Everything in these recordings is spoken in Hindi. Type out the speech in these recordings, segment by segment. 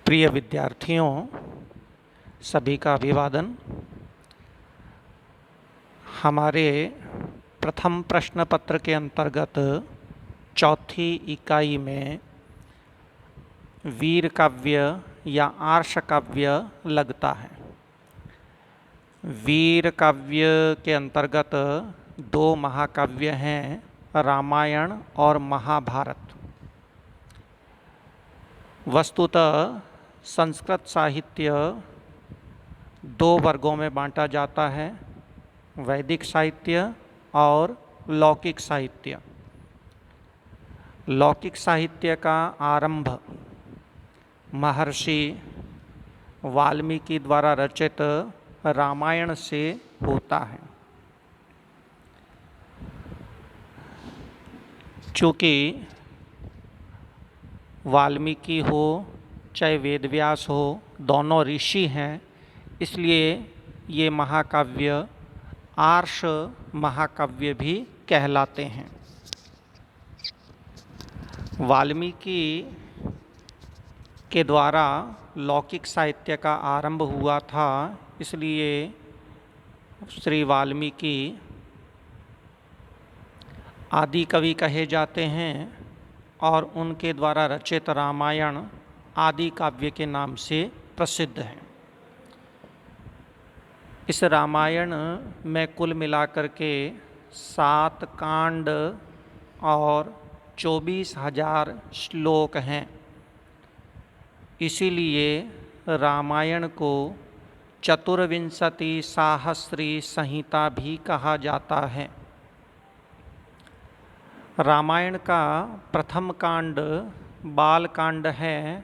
प्रिय विद्यार्थियों, सभी का अभिवादन। हमारे प्रथम प्रश्न पत्र के अंतर्गत चौथी इकाई में वीर काव्य या आर्ष काव्य लगता है। वीर काव्य के अंतर्गत दो महाकाव्य हैं, रामायण और महाभारत। वस्तुतः संस्कृत साहित्य दो वर्गों में बांटा जाता है, वैदिक साहित्य और लौकिक साहित्य। लौकिक साहित्य का आरंभ महर्षि वाल्मीकि द्वारा रचित रामायण से होता है। चूँकि वाल्मीकि हो चाहे वेदव्यास हो, दोनों ऋषि हैं, इसलिए ये महाकाव्य आर्ष महाकाव्य भी कहलाते हैं। वाल्मीकि के द्वारा लौकिक साहित्य का आरंभ हुआ था, इसलिए श्री वाल्मीकि आदि कवि कहे जाते हैं और उनके द्वारा रचित रामायण आदि काव्य के नाम से प्रसिद्ध है। इस रामायण में कुल मिलाकर के 7 कांड और 24,000 श्लोक हैं। इसीलिए रामायण को चतुर्विंशति साहस्री संहिता भी कहा जाता है। रामायण का प्रथम कांड बालकांड है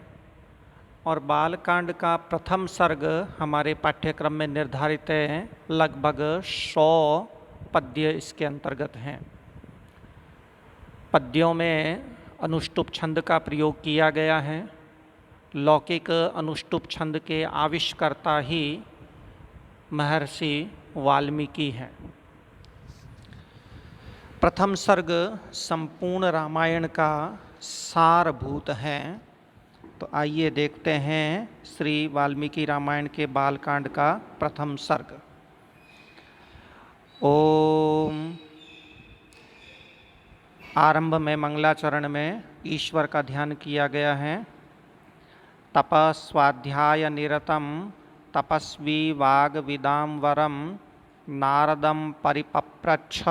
और बालकांड का प्रथम सर्ग हमारे पाठ्यक्रम में निर्धारित है। लगभग 100 पद्य इसके अंतर्गत हैं। पद्यों में अनुष्टुप छंद का प्रयोग किया गया है। लौकिक अनुष्टुप छंद के आविष्कर्ता ही महर्षि वाल्मीकि हैं। प्रथम सर्ग संपूर्ण रामायण का सारभूत है। तो आइए देखते हैं श्री वाल्मीकि रामायण के बालकांड का प्रथम सर्ग। ओम। आरंभ में मंगलाचरण में ईश्वर का ध्यान किया गया है। तपस्वाध्याय निरतम तपस्वी वाग्विदाम वरम नारदम परिपप्रच्छ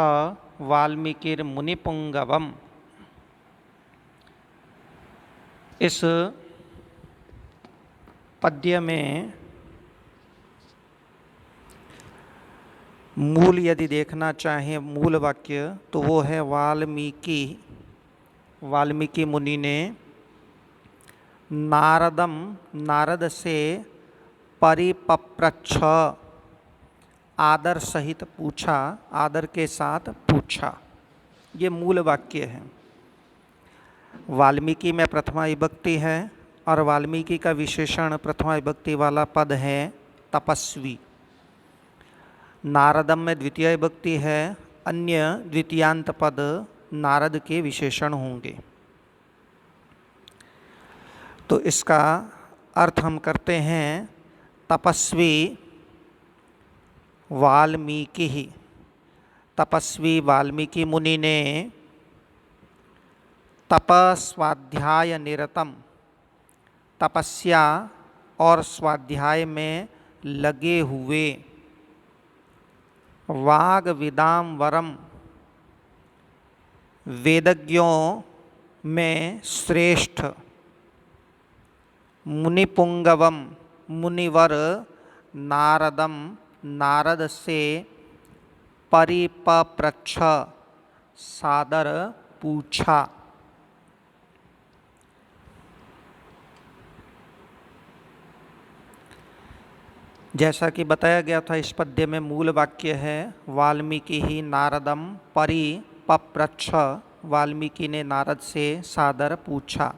वाल्मीकिर मुनिपुंगवम। इस पद्य में मूल यदि देखना चाहें मूल वाक्य तो वो है वाल्मीकि मुनि ने नारद से परिपप्रच्छ आदर सहित पूछा, आदर के साथ पूछा। ये मूल वाक्य है। वाल्मीकि में प्रथमा विभक्ति है और वाल्मीकि का विशेषण प्रथमा विभक्ति वाला पद है तपस्वी। नारदम में द्वितीय विभक्ति है, अन्य द्वितीयांत पद नारद के विशेषण होंगे। तो इसका अर्थ हम करते हैं तपस्वी वाल्मीकि ही। तपस्वी वाल्मीकि मुनि ने तपस्वाध्याय निरतम, तपस्या और स्वाध्याय में लगे हुए, वाग्विदाम वरम, वेदज्ञों में श्रेष्ठ, मुनिपुंगवम, मुनिवर नारदम, नारद से परिपप्रच्छ, सादर पूछा। जैसा कि बताया गया था, इस पद्य में मूल वाक्य है वाल्मीकि ही नारदम परिपप्रच्छ, वाल्मीकि ने नारद से सादर पूछा।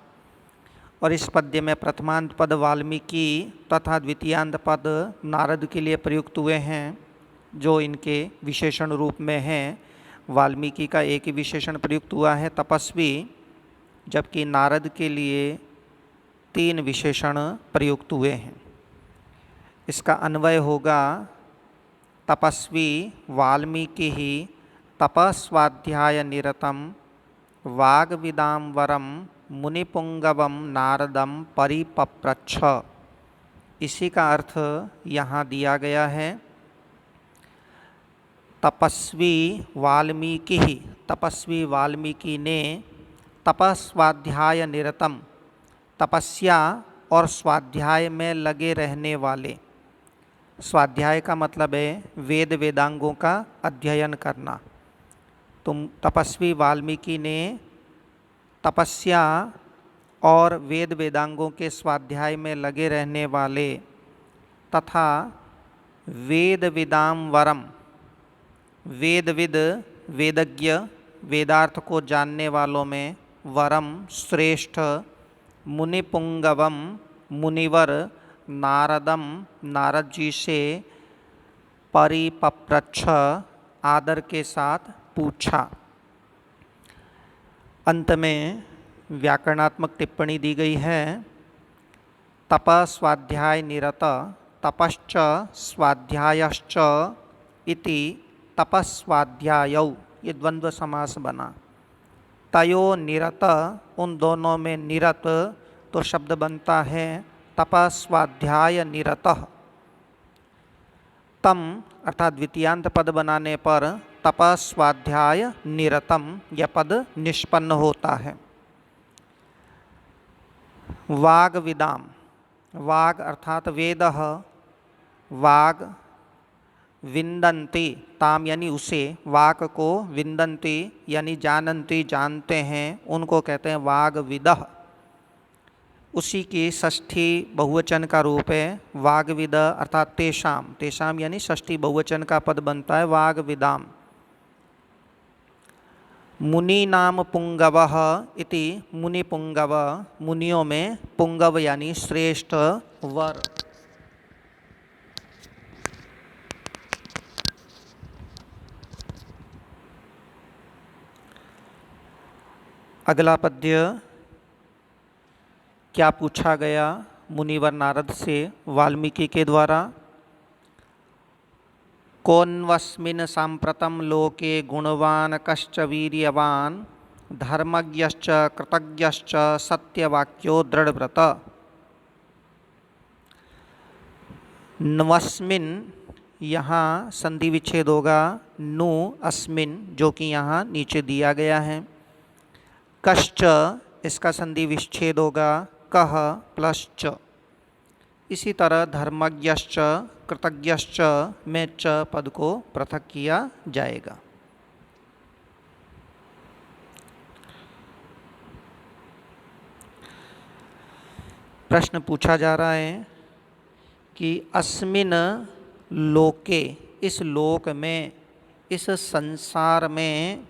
और इस पद्य में प्रथमांत पद वाल्मीकि तथा द्वितीयांत पद नारद के लिए प्रयुक्त हुए हैं, जो इनके विशेषण रूप में हैं। वाल्मीकि का एक ही विशेषण प्रयुक्त हुआ है तपस्वी, जबकि नारद के लिए तीन विशेषण प्रयुक्त हुए हैं। इसका अन्वय होगा तपस्वी वाल्मीकि ही तपस्वाध्याय निरतम वाग्विदाम वरम मुनिपुंगवम नारदम परिपप्रच्छ। इसी का अर्थ यहाँ दिया गया है। तपस्वी वाल्मीकि ने तपस्वाध्याय निरतम, तपस्या और स्वाध्याय में लगे रहने वाले, स्वाध्याय का मतलब है वेद वेदांगों का अध्ययन करना। तुम तपस्वी वाल्मीकि ने तपस्या और वेद वेदांगों के स्वाध्याय में लगे रहने वाले तथा वेद विदाम वरम, वेदविद वेदज्ञ वेदार्थ को जानने वालों में वरम श्रेष्ठ, मुनिपुंगवम मुनिवर नारदम नारद जी से परिपप्रच्छ आदर के साथ पूछा। अंत में व्याकरणात्मक टिप्पणी दी गई है। तपस्वाध्याय निरत, तपश्च स्वाध्यायश्च इति तपस्वाध्यायौ, ये द्वंद्व समास बना। तयो निरत, उन दोनों में निरत, तो शब्द बनता है तपस्वाध्याय निरतः। तम अर्थात द्वितीयांत पद बनाने पर तपस्वाध्याय निरतम यह पद निष्पन्न होता है। वाग विदाम, वाग अर्थात वेदः, वाग विन्दन्ति, ताम यानी उसे, वाक को विन्दन्ति यानी जानन्ति जानते हैं, उनको कहते हैं वागविदः। उसी की षष्ठी बहुवचन का रूप है वागविद अर्थात तेषाम, तेषाम यानी षष्ठी बहुवचन का पद बनता है वागविदाम। मुनि नाम पुंगवः इति मुनिपुंगव, मुनियों में पुंगव यानी श्रेष्ठ वर। अगला पद्य क्या पूछा गया मुनिवर नारद से वाल्मीकि के द्वारा? कोन्वस्मिन् साम्प्रतं लोके गुणवान् कश्च वीर्यवान् धर्मज्ञश्च कृतज्ञश्च सत्यवाक्यो दृढ़व्रत। नवस्मिन् यहाँ संधि विच्छेद होगा नु अस्मिन्, जो कि यहाँ नीचे दिया गया है। कश्च इसका संधि विच्छेद होगा कह प्लस च। इसी तरह धर्मज्ञश्च कृतज्ञश्च में च पद को पृथक किया जाएगा। प्रश्न पूछा जा रहा है कि अस्मिन लोके, इस लोक में, इस संसार में,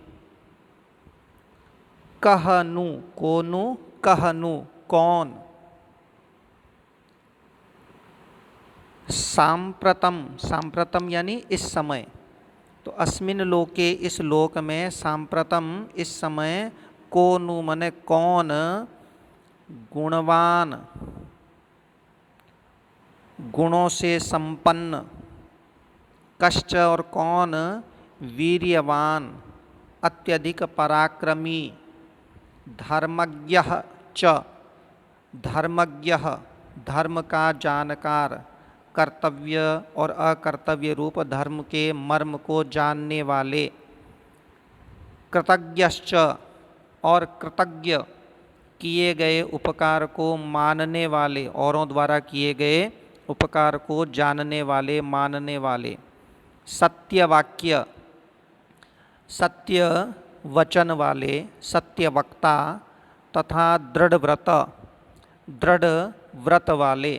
कहनु, कोनु, कहनु कौन, सांप्रतम, सांप्रतम यानी इस समय, तो अस्मिन लोके इस लोक में, सांप्रतम इस समय, कोनु मने कौन, गुणवान गुणों से संपन्न, कश्च और कौन, वीर्यवान अत्यधिक पराक्रमी, धर्मज्ञः च धर्मज्ञः धर्म का जानकार, कर्तव्य और अकर्तव्य रूप धर्म के मर्म को जानने वाले, कृतज्ञश्च और कृतज्ञ किए गए उपकार को मानने वाले, औरों द्वारा किए गए उपकार को जानने वाले, मानने वाले, सत्यवाक्य सत्य वचन वाले, सत्य वक्ता तथा दृढ़ व्रत, दृढ़ व्रत वाले,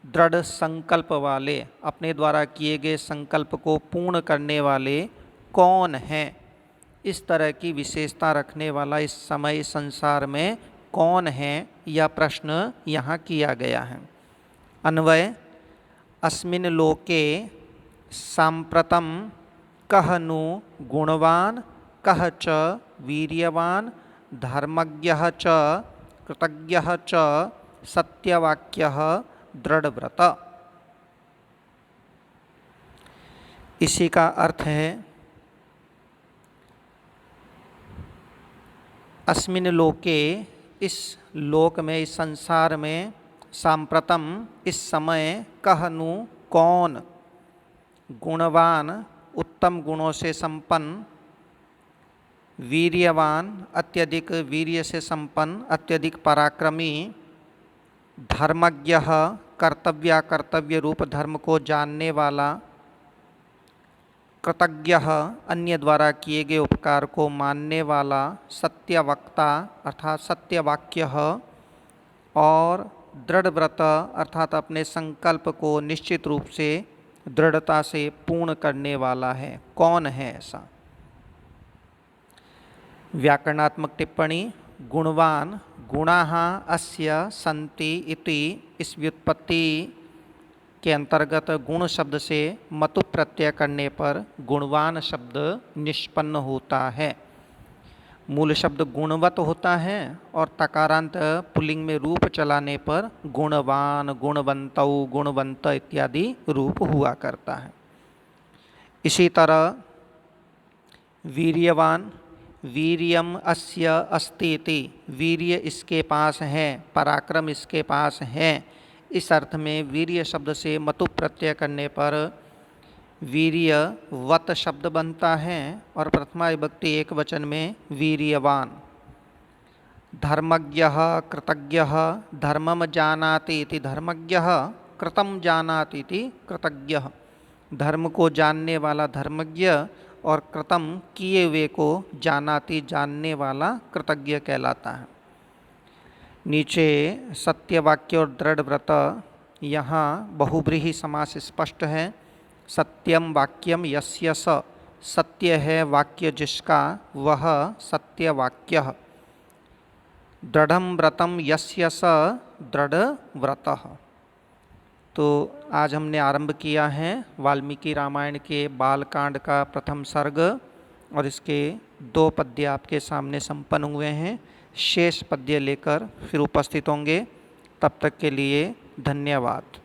दृढ़ संकल्प वाले, अपने द्वारा किए गए संकल्प को पूर्ण करने वाले कौन हैं? इस तरह की विशेषता रखने वाला इस समय संसार में कौन है, यह प्रश्न यहाँ किया गया है। अन्वय अस्मिन् लोके सांप्रतम कहनु गुणवान कह च वीर्यवान धर्मज्ञः च कृतज्ञः च सत्यवाक्यः दृढ़व्रत। इसी का अर्थ है अस्मिन् लोके, इस लोक में, इस संसार में, सांप्रतम इस समय, कह नु कौन, गुणवान उत्तम गुणों से संपन्न, वीर्यवान अत्यधिक वीर्य से संपन्न, अत्यधिक पराक्रमी, धर्मज्ञ कर्तव्य रूप धर्म को जानने वाला, कृतज्ञ अन्य द्वारा किए गए उपकार को मानने वाला, सत्यवक्ता अर्थात सत्यवाक्य, और दृढ़व्रत अर्थात अपने संकल्प को निश्चित रूप से दृढ़ता से पूर्ण करने वाला है। कौन है ऐसा? व्याकरणात्मक टिप्पणी। गुणवान गुणाः अस्य सन्ति इति, इस व्युत्पत्ति के अंतर्गत गुण शब्द से मतु प्रत्यय करने पर गुणवान शब्द निष्पन्न होता है। मूल शब्द गुणवत होता है और तकारांत पुल्लिंग में रूप चलाने पर गुणवान, गुणवंतौ, गुणवंत इत्यादि रूप हुआ करता है। इसी तरह वीर्यवान, वीर्यम अस्य अस्ति इति, वीर्य इसके पास है, पराक्रम इसके पास है। इस अर्थ में वीर्य शब्द से मतु प्रत्यय करने पर वीर्यवत शब्द बनता है और प्रथमा विभक्ति एक वचन में वीर्यवान। धर्मज्ञ कृतज्ञ, धर्मम जानाति इति धर्मज्ञ, कृतं जानाति इति कृतज्ञ। धर्म को जानने वाला धर्मज्ञ और कृतं किए हुए को जानाति जानने वाला कृतज्ञ कहलाता है। नीचे सत्यवाक्य और दृढ़व्रत, यहाँ बहुब्रीहि समास स्पष्ट है। सत्यम वाक्यम यस्य स, सत्य है वाक्य जिसका, वह सत्यवाक्य। दृढ़ं व्रतम यस्य स दृढ़व्रतः। तो आज हमने आरंभ किया है वाल्मीकि रामायण के बालकांड का प्रथम सर्ग और इसके 2 पद्य आपके सामने संपन्न हुए हैं। शेष पद्य लेकर फिर उपस्थित होंगे। तब तक के लिए धन्यवाद।